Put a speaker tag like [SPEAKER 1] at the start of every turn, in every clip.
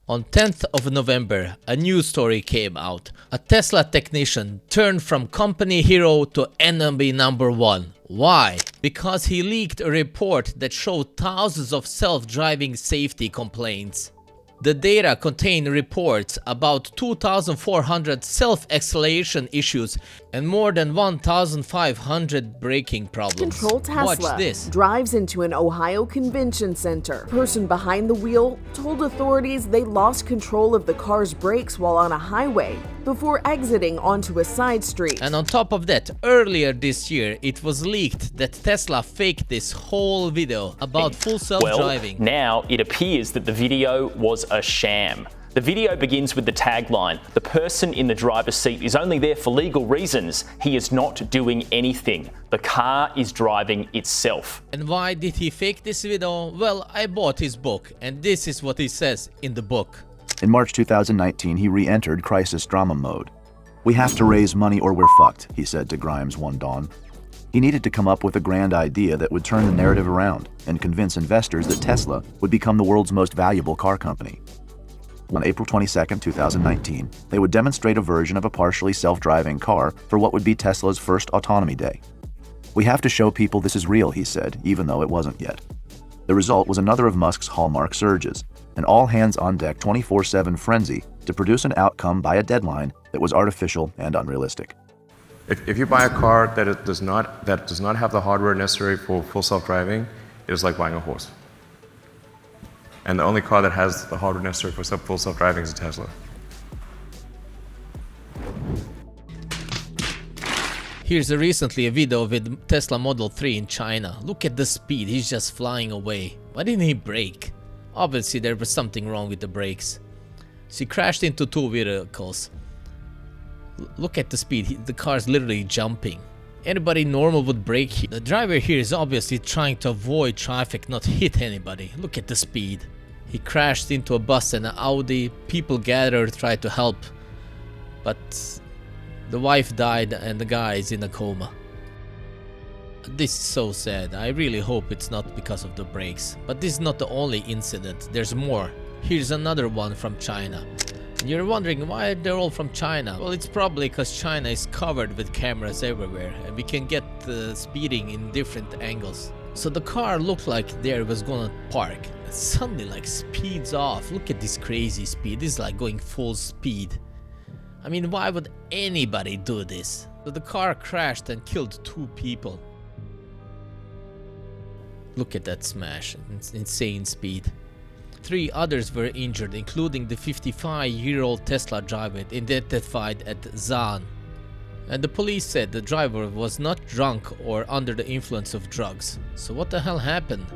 [SPEAKER 1] On 10th of November, a news story came out. A Tesla technician turned from company hero to enemy number one. Why? Because he leaked a report that showed thousands of self-driving safety complaints. The data contained reports about 2,400 self-acceleration issues and more than 1,500 braking problems.
[SPEAKER 2] Control Tesla
[SPEAKER 1] Watch this.
[SPEAKER 2] drives into an Ohio convention center. Person behind the wheel told authorities they lost control of the car's brakes while on a highway before exiting onto a side street.
[SPEAKER 1] And on top of that, earlier this year, it was leaked that Tesla faked this whole video about full self-driving.
[SPEAKER 3] Well, now it appears that the video was a sham. The video begins with the tagline, "The person in the driver's seat is only there for legal reasons. He is not doing anything. The car is driving itself."
[SPEAKER 1] And why did he fake this video? Well, I bought his book, and this is what he says in the book.
[SPEAKER 4] In March 2019, he re-entered crisis drama mode. "We have to raise money or we're fucked," he said to Grimes one dawn. He needed to come up with a grand idea that would turn the narrative around and convince investors that Tesla would become the world's most valuable car company. On April 22, 2019, they would demonstrate a version of a partially self-driving car for what would be Tesla's first autonomy day. "We have to show people this is real," he said, even though it wasn't yet. The result was another of Musk's hallmark surges, an all-hands-on-deck 24/7 frenzy to produce an outcome by a deadline that was artificial and unrealistic.
[SPEAKER 5] If you buy a car that does not have the hardware necessary for full self-driving, it is like buying a horse. And the only car that has the hardware necessary for full self-driving is a Tesla.
[SPEAKER 1] Here's recently a video with Tesla Model 3 in China. Look at the speed, he's just flying away. Why didn't he brake? Obviously there was something wrong with the brakes. So he crashed into two vehicles. Look at the speed, the car's literally jumping. Anybody normal would brake here. The driver here is obviously trying to avoid traffic, not hit anybody. Look at the speed. He crashed into a bus and an Audi. People gathered, tried to help. But the wife died and the guy is in a coma. This is so sad. I really hope it's not because of the brakes. But this is not the only incident. There's more. Here's another one from China. You're wondering why they're all from China. Well, it's probably because China is covered with cameras everywhere and we can get speeding in different angles. So the car looked like there was gonna park. It suddenly like speeds off. Look at this crazy speed. This is like going full speed. I mean, why would anybody do this? So the car crashed and killed two people. Look at that smash. It's insane speed. 3 others were injured, including the 55-year-old Tesla driver identified as Zhan. And the police said the driver was not drunk or under the influence of drugs. So what the hell happened?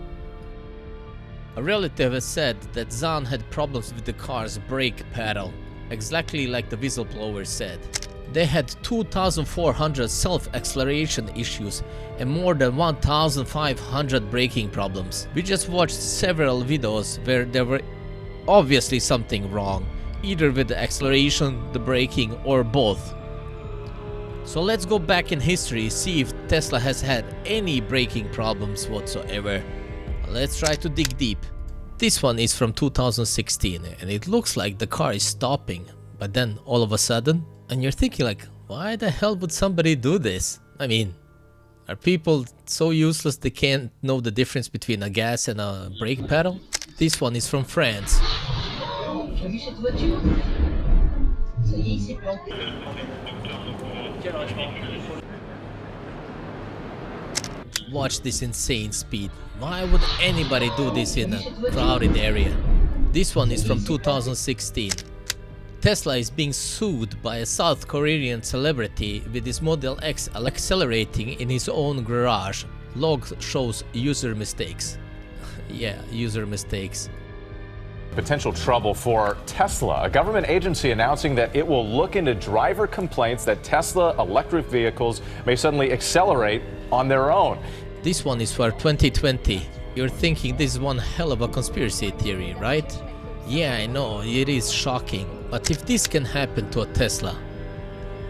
[SPEAKER 1] A relative has said that Zhan had problems with the car's brake pedal, exactly like the whistleblower said. They had 2,400 self-acceleration issues and more than 1,500 braking problems. We just watched several videos where there were obviously something wrong, either with the acceleration, the braking, or both. So let's go back in history, see if Tesla has had any braking problems whatsoever. Let's try to dig deep. This one is from 2016 and it looks like the car is stopping, but then all of a sudden, and you're thinking like, why the hell would somebody do this? I mean, are people so useless they can't know the difference between a gas and a brake pedal? This one is from France. Watch this insane speed. Why would anybody do this in a crowded area? This one is from 2016. Tesla is being sued by a South Korean celebrity with his Model X accelerating in his own garage. Log shows user mistakes. Yeah, user mistakes.
[SPEAKER 6] Potential trouble for Tesla. A government agency announcing that it will look into driver complaints that Tesla electric vehicles may suddenly accelerate on their own.
[SPEAKER 1] This one is for 2020. You're thinking this is one hell of a conspiracy theory, right? Yeah, I know, it is shocking. But if this can happen to a Tesla,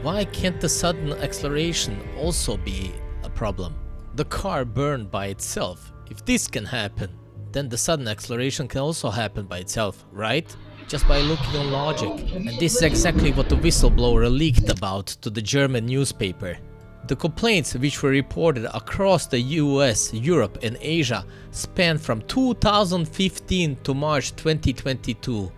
[SPEAKER 1] why can't the sudden acceleration also be a problem? The car burned by itself. If this can happen, then the sudden acceleration can also happen by itself, right? just by looking on logic. And this is exactly what the whistleblower leaked about to the German newspaper. The complaints, which were reported across the US, Europe and Asia, spanned from 2015 to March 2022.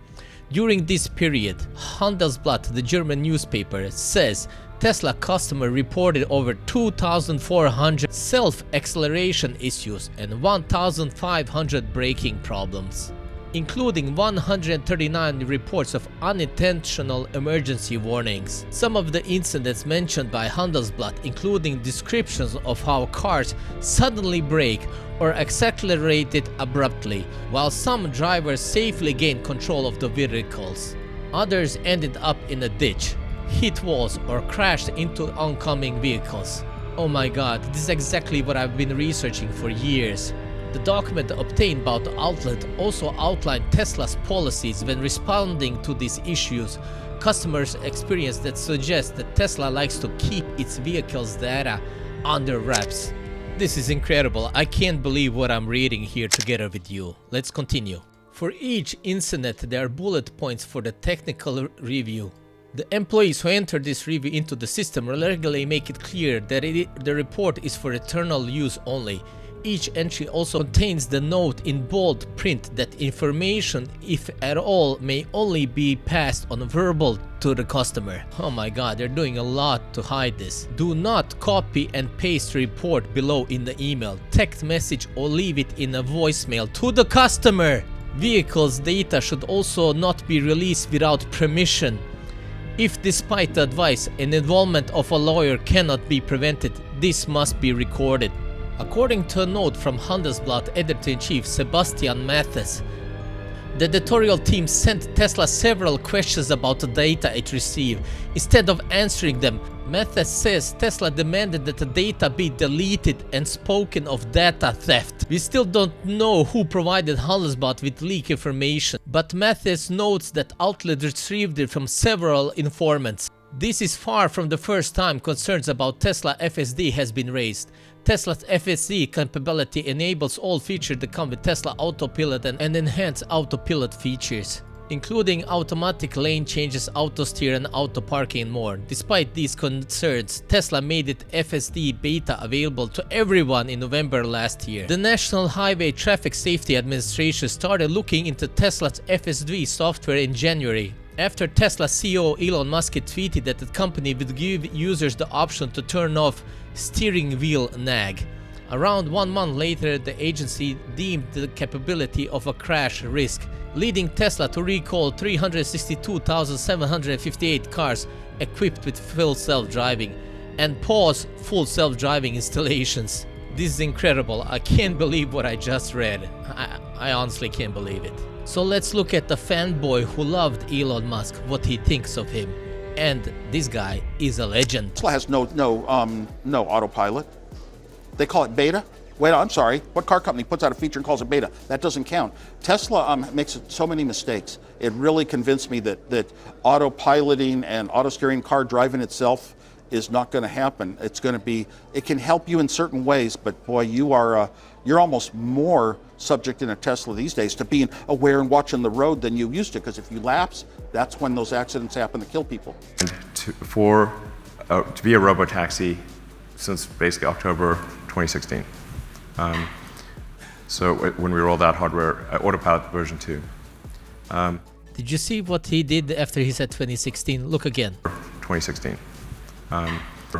[SPEAKER 1] During this period, Handelsblatt, the German newspaper, says Tesla customer reported over 2,400 self-acceleration issues and 1,500 braking problems, including 139 reports of unintentional emergency warnings. Some of the incidents mentioned by Handelsblatt, including descriptions of how cars suddenly brake or accelerated abruptly, while some drivers safely gained control of the vehicles. Others ended up in a ditch, hit walls or crashed into oncoming vehicles. Oh my god, this is exactly what I've been researching for years. The document obtained by the outlet also outlined Tesla's policies when responding to these issues. Customers' experience that suggests that Tesla likes to keep its vehicles' data under wraps. This is incredible. I can't believe what I'm reading here together with you. Let's continue. For each incident, there are bullet points for the technical review. The employees who enter this review into the system regularly make it clear that the report is for internal use only. Each entry also contains the note in bold print that information, if at all, may only be passed on verbal to the customer. Oh my god, they're doing a lot to hide this. Do not copy and paste the report below in the email, text message or leave it in a voicemail to the customer. Vehicles data should also not be released without permission. If despite the advice and involvement of a lawyer cannot be prevented, this must be recorded. According to a note from Handelsblatt editor-in-chief Sebastian Matthes, the editorial team sent Tesla several questions about the data it received. Instead of answering them, Matthes says Tesla demanded that the data be deleted and spoken of data theft. We still don't know who provided Handelsblatt with leak information, but Matthes notes that outlet retrieved it from several informants. This is far from the first time concerns about Tesla FSD has been raised. Tesla's FSD capability enables all features that come with Tesla Autopilot and enhanced autopilot features, including automatic lane changes, auto steer and auto parking and more. Despite these concerns, Tesla made its FSD beta available to everyone in November last year. The National Highway Traffic Safety Administration started looking into Tesla's FSD software in January, after Tesla CEO Elon Musk tweeted that the company would give users the option to turn off steering wheel nag. Around 1 month later, the agency deemed the capability of a crash risk, leading Tesla to recall 362,758 cars equipped with full self-driving and pause full self-driving installations. This is incredible. I can't believe what I just read. I honestly can't believe it. So let's look at the fanboy who loved Elon Musk, what he thinks of him. And this guy is a legend.
[SPEAKER 7] Tesla has no autopilot. They call it beta. Wait, I'm sorry. What car company puts out a feature and calls it beta? That doesn't count. Tesla makes so many mistakes. It really convinced me that autopiloting and auto steering, car driving itself is not going to happen. It's going to be. It can help you in certain ways, but boy, you're almost more subject in a Tesla these days to being aware and watching the road than you used to, because if you lapse, that's when those accidents happen to kill people.
[SPEAKER 5] And to be a robotaxi since basically October 2016. So when we rolled out hardware, Autopilot version 2.
[SPEAKER 1] Did you see what he did after he said 2016? Look again.
[SPEAKER 5] 2016.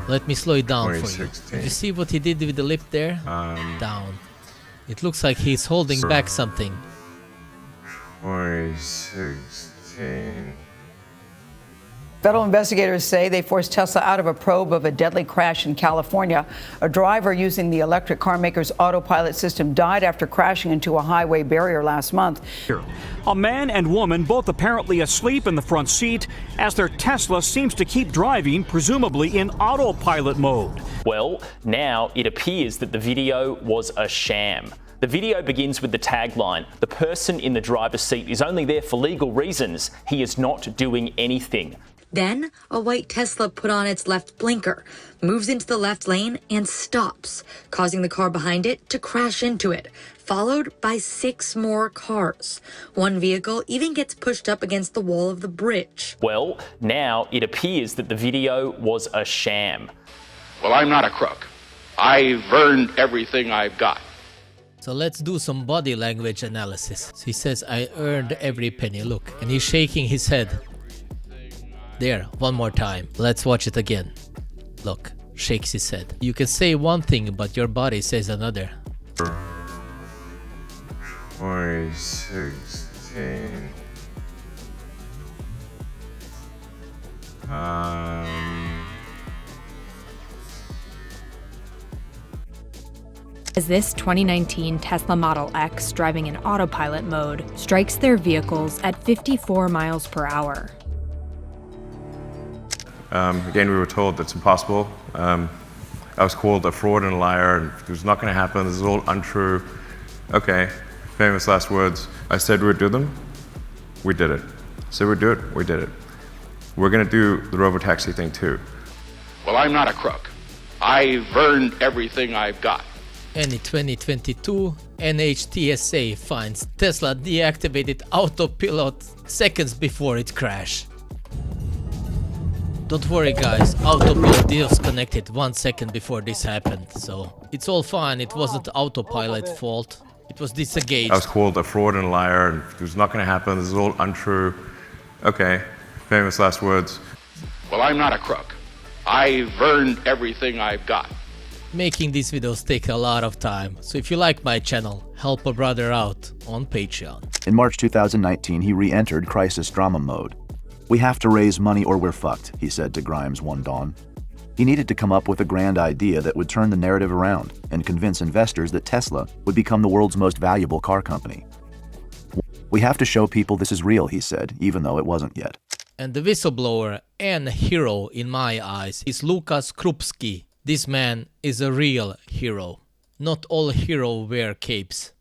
[SPEAKER 1] Let me slow it down for you. Did you see what he did with the lip there? Down. It looks like he's holding back something.
[SPEAKER 5] 2016.
[SPEAKER 8] Federal investigators say they forced Tesla out of a probe of a deadly crash in California. A driver using the electric car maker's autopilot system died after crashing into a highway barrier last month.
[SPEAKER 9] A man and woman both apparently asleep in the front seat as their Tesla seems to keep driving, presumably in autopilot mode.
[SPEAKER 3] Well, now it appears that the video was a sham. The video begins with the tagline, "The person in the driver's seat is only there for legal reasons. He is not doing anything."
[SPEAKER 10] Then, a white Tesla put on its left blinker, moves into the left lane, and stops, causing the car behind it to crash into it, followed by 6 more cars. One vehicle even gets pushed up against the wall of the bridge.
[SPEAKER 3] Well, now it appears that the video was a sham.
[SPEAKER 11] Well, I'm not a crook. I've earned everything I've got.
[SPEAKER 1] So let's do some body language analysis. So he says, I earned every penny. Look, and he's shaking his head. There, one more time. Let's watch it again. Look, shakes his head. You can say one thing, but your body says another.
[SPEAKER 5] 16.
[SPEAKER 12] As this 2019 Tesla Model X driving in autopilot mode strikes their vehicles at 54 miles per hour.
[SPEAKER 5] Again, we were told that's impossible. I was called a fraud and a liar, and it was not going to happen. This is all untrue. Okay, famous last words. I said we'd do them. We did it. Said we'd do it. We did it. We're going to do the robotaxi thing too.
[SPEAKER 11] Well, I'm not a crook. I've earned everything I've got.
[SPEAKER 1] And in 2022, NHTSA finds Tesla deactivated autopilot seconds before it crashed. Don't worry guys, autopilot disconnected 1 second before this happened, so it's all fine. It wasn't autopilot's fault. It was disengaged.
[SPEAKER 5] I was called a fraud and a liar, and it was not going to happen. This is all untrue. Okay, famous last words.
[SPEAKER 11] Well, I'm not a crook. I've earned everything I've got.
[SPEAKER 1] Making these videos take a lot of time, so if you like my channel, help a brother out on Patreon.
[SPEAKER 4] In March 2019, he re-entered crisis drama mode. We have to raise money or we're fucked, he said to Grimes one dawn. He needed to come up with a grand idea that would turn the narrative around and convince investors that Tesla would become the world's most valuable car company. We have to show people this is real, he said, even though it wasn't yet.
[SPEAKER 1] And the whistleblower and hero in my eyes is Lukasz Krupski. This man is a real hero. Not all heroes wear capes.